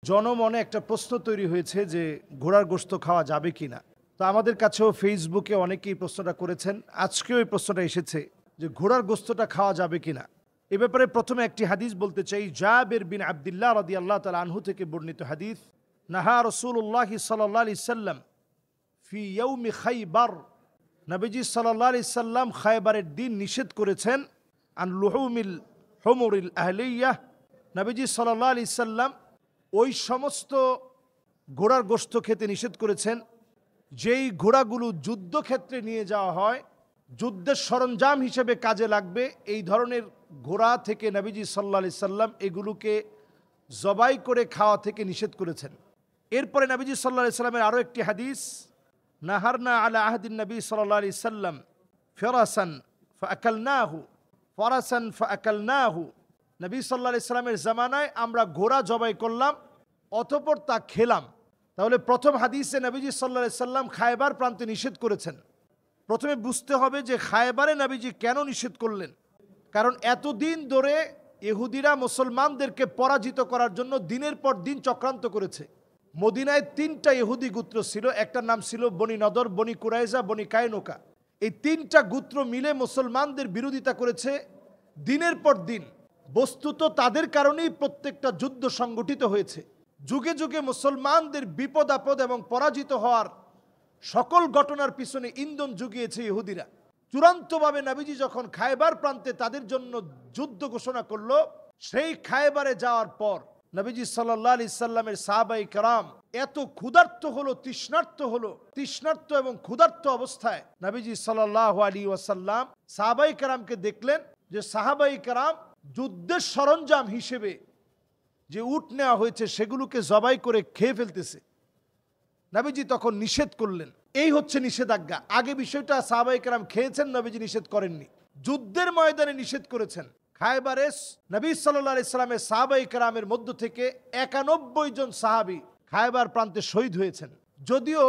জনমনে একটা প্রশ্ন তৈরি হয়েছে যে ঘোড়ার গোশত খাওয়া যাবে কিনা। তো আমাদের কাছেও ফেসবুকে অনেকেই প্রশ্নটা করেছেন, আজকেও এই প্রশ্নটা এসেছে যে ঘোড়ার গোশতটা খাওয়া যাবে কিনা। এ ব্যাপারে প্রথমে একটি হাদিস বলতে চাই। জাবের বিন আব্দুল্লাহ রাদিয়াল্লাহু তাআলা আনহু থেকে বর্ণিত হাদিস, নাহা রাসূলুল্লাহ সাল্লাল্লাহু আলাইহি সাল্লাম ফি ইয়াউমি খাইবার, নবীজি সাল্লাল্লাহু আলাইহি সাল্লাম খায়বারের দিন নিষেধ করেছেন আন লুহুমিল হুমুরিল আহলিয়াহ। নবীজি সাল্লাল্লাহু আলাইহি সাল্লাম ওই সমস্ত ঘোড়ার গোশত খেতে নিষেধ করেছেন যেই ঘোড়াগুলো যুদ্ধক্ষেত্রে নিয়ে যাওয়া হয়, যুদ্ধের সরঞ্জাম হিসেবে কাজে লাগবে, এই ধরনের ঘোড়া থেকে নবীজি সাল্লাল্লাহু আলাইহি সাল্লাম এগুলোকে জবাই করে খাওয়া থেকে নিষেধ করেছেন। এরপরে নবীজি সাল্লাল্লাহু আলাইহি সাল্লামের আরও একটি হাদিস, নাহারনা আলা আহদিন নবী সাল্লাল্লাহু আলাইহি সাল্লাম ফরাসান ফাআকালনাহু। নবী সাল্লাল্লাহু আলাইহি সাল্লামের জামানায় আমরা ঘোড়া জবাই করলাম, অতঃপর তা খেলাম। তাহলে প্রথম হাদিসে নবীজি সাল্লাল্লাহু আলাইহি সাল্লাম খায়বার প্রান্তে নিষেধ করেছেন। প্রথমে বুঝতে হবে যে খায়বারে নবীজি কেন নিষেধ করলেন। কারণ এতদিন ধরে ইহুদিরা মুসলমানদেরকে পরাজিত করার জন্য দিনের পর দিন চক্রান্ত করেছে। মদিনায় 3টা ইহুদি গোত্র ছিল, একটার নাম ছিল বনি নদর, বনি কুরাইজা, বনি কায়নুকা। এই 3টা গোত্র মিলে মুসলমানদের বিরোধিতা করেছে দিনের পর দিন। বস্তুত তাদের কারণেই প্রত্যেকটা যুদ্ধ সংগঠিত হয়েছে। যুগে যুগে মুসলমানদের বিপদ আপদ এবং পরাজিত হওয়ার সকল ঘটনার পিছনে ইন্ধন জুগিয়েছে ইহুদিরা। চূড়ান্তভাবে নবীজি যখন খায়বার প্রান্তে তাদের জন্য যুদ্ধ ঘোষণা করলো, সেই খায়বারে যাওয়ার পর নবীজি সাল্লাল্লাহু আলাইহি সাল্লামের সাহাবায়ে কেরাম এত ক্ষুধার্ত হলো, তৃষ্ণার্ত এবং ক্ষুধার্ত অবস্থায় নবীজি সাল্লাল্লাহু আলাইহি ওয়াসাল্লাম সাহাবায়ে কেরামকে দেখলেন যে সাহাবায়ে কেরাম যুদ্ধের সরঞ্জাম হিসেবে যে উট নেওয়া হয়েছে সেগুলোকে জবাই করে খেয়ে ফেলতেছে। নবীজি তখন নিষেধ করলেন। এই হচ্ছে নিষেধাজ্ঞা। আগে বিষয়টা সাহাবায়ে কেরাম খেয়েছেন, নবীজি নিষেধ করেননি। যুদ্ধের ময়দানে নিষেধ করেছেন। খায়বারে নবী সাল্লাল্লাহু আলাইহি সাল্লামের সাহাবায়ে কেরামের মধ্য থেকে 91 জন সাহাবী খায়বার প্রান্তে শহীদ হয়েছেন। যদিও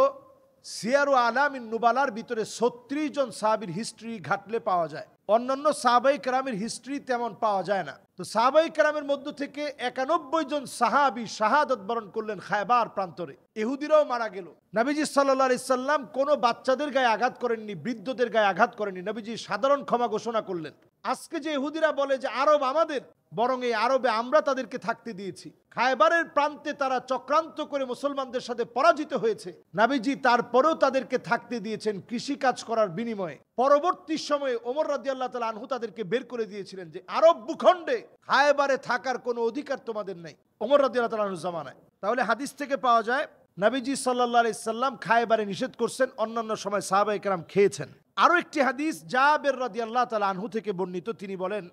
সিয়ারু আলামিন নুবালার ভিতরে 36 জন সাহাবীর হিস্ট্রি ঘাটলে পাওয়া যায়, অন্যান্য সাহাবায়ে কেরামের হিস্ট্রি তেমন পাওয়া যায় না। তো সাহাবায়ে কেরামের মধ্য থেকে 91 জন সাহাবী শাহাদাত বরণ করলেন খায়বার প্রান্তরে। ইহুদিরাও মারা গেল। নবীজি সাল্লাল্লাহু আলাইহি সাল্লাম কোনো বাচ্চাদের গায়ে আঘাত করেননি, বৃদ্ধদের গায়ে আঘাত করেননি। নবীজি সাধারণ ক্ষমা ঘোষণা করলেন। আজকে যে ইহুদিরা বলে যে আরব আমাদের, বরং এই আরবে আমরা তাদেরকে থাকতে দিয়েছি। খায়বারের প্রান্তে তারা চক্রান্ত করে মুসলমানদের সাথে পরাজিত হয়েছে। নবীজি তারপরেও তাদেরকে থাকতে দিয়েছেন কৃষিকাজ করার বিনিময়ে। পরবর্তী সময়ে ওমর রাদিয়াল্লাহু তাআলা আনহু তাদেরকে বের করে দিয়েছিলেন যে আরব ভূখণ্ডে খায়বারে থাকার কোনো অধিকার তোমাদের নেই, ওমর রাদিয়াল্লাহু তাআলা আনহুর জামানায়। তাহলে হাদিস থেকে পাওয়া যায় নবীজি সাল্লাল্লাহু আলাইহি সাল্লাম খায়বারে নিষেধ করছেন, অন্যান্য সময় সাহাবায়ে কেরাম খেয়েছেন। আরো একটি হাদিস জাবের রাদিয়াল্লাহু তাআলা আনহু থেকে বর্ণিত, তিনি বলেন,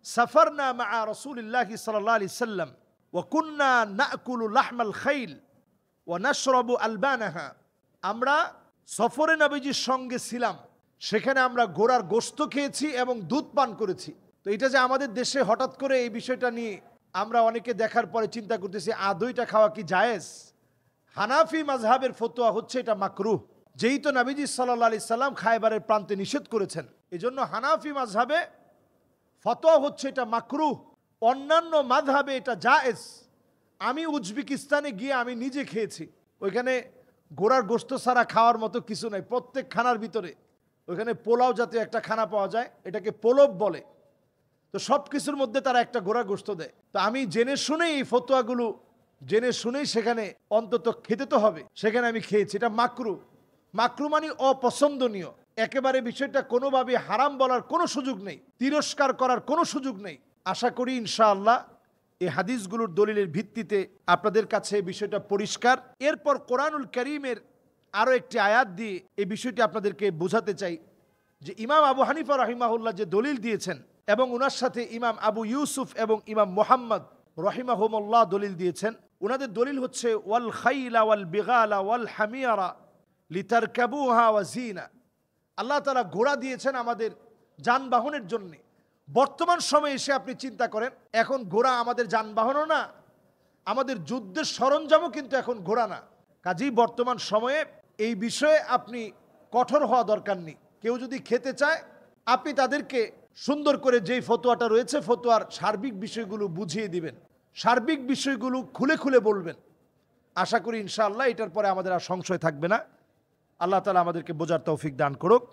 সাফারনা মা রাসূলিল্লাহি সাল্লাল্লাহু আলাইহি সাল্লাম ওয়া কুননা নাকুলু লাহমাল খাইল ওয়া নাশরাবু আলবানাহা। আমরা সফরে নবীজির সঙ্গে ছিলাম, সেখানে আমরা ঘোড়ার গোশত খেয়েছি এবং দুধ পান করেছি। তো এটা যে আমাদের দেশে হঠাৎ করে এই বিষয়টা নিয়ে আমরা অনেকে দেখার পরে চিন্তা করতেছি আদৌ এটা খাওয়া কি জায়েজ। হানাফি মাযহাবের ফতোয়া হচ্ছে এটা মাকরুহ। যেহেতু নবীজি সাল্লাল্লাহু আলাইহি সাল্লাম খায়বারের প্রান্তে নিষেধ করেছেন, এজন্য হানাফি মাযহাবে ফতোয়া হচ্ছে এটা মাকরুহ। অন্যান্য মাযহাবে এটা জায়েজ। আমি উজবেকিস্তানে গিয়ে আমি নিজে খেয়েছি, ওইখানে ঘোড়ার গোশত ছাড়া খাওয়ার মতো কিছু নাই। প্রত্যেক খানার ভিতরে ওইখানে পোলাও জাতীয় একটা খানা পাওয়া যায়, এটাকে পোলব বলে। তো সব কিছুর মধ্যে তারা একটা ঘোড়ার গোশত দেয়। তো আমি জেনে শুনেই এই ফতোয়াগুলো জেনে শুনেই সেখানে অন্তত খেতে তো হবে, সেখানে আমি খেয়েছি। এটা মাকরুহ। মাকরুহ মানে অপছন্দনীয়। একেবারে বিষয়টা কোনোভাবে হারাম বলার কোনো সুযোগ নেই, তিরস্কার করার কোনো সুযোগ নেই। আশা করি ইনশাআল্লাহ এই হাদিসগুলোর দলিলের ভিত্তিতে আপনাদের কাছে বিষয়টা পরিষ্কার। এরপর কোরআনুল কারীমের আরও একটি আয়াত দিয়ে এই বিষয়টি আপনাদেরকে বোঝাতে চাই যে ইমাম আবু হানিফা রাহিমাহুল্লাহ যে দলিল দিয়েছেন এবং ওনার সাথে ইমাম আবু ইউসুফ এবং ইমাম মুহাম্মদ রহিমাহুমুল্লাহ দলিল দিয়েছেন। ওনাদের দলিল হচ্ছে ওয়াল খাইলা ওয়াল বিগালা ওয়াল হামিয়ারা লিতারকাবুহা ওয়া জিনা। আল্লাহ তাআলা ঘোড়া দিয়েছেন আমাদের যানবাহনের জন্য। বর্তমান সময়ে এসে আপনি চিন্তা করেন, এখন ঘোড়া আমাদের যানবাহনও না, আমাদের যুদ্ধের সরঞ্জামও কিন্তু এখন ঘোড়া না। কাজেই বর্তমান সময়ে এই বিষয়ে আপনি কঠোর হওয়া দরকার নেই। কেউ যদি খেতে চায়, আপনি তাদেরকে সুন্দর করে যেই ফতোয়াটা রয়েছে ফতোয়ার সার্বিক বিষয়গুলো বুঝিয়ে দিবেন। সার্বিক বিষয়গুলো খুলে খুলে বলবেন। আশা করি ইনশাআল্লাহ এটার পরে আমাদের আর সংশয় থাকবে না। আল্লাহ তাআলা আমাদেরকে বোঝার তৌফিক দান করুক।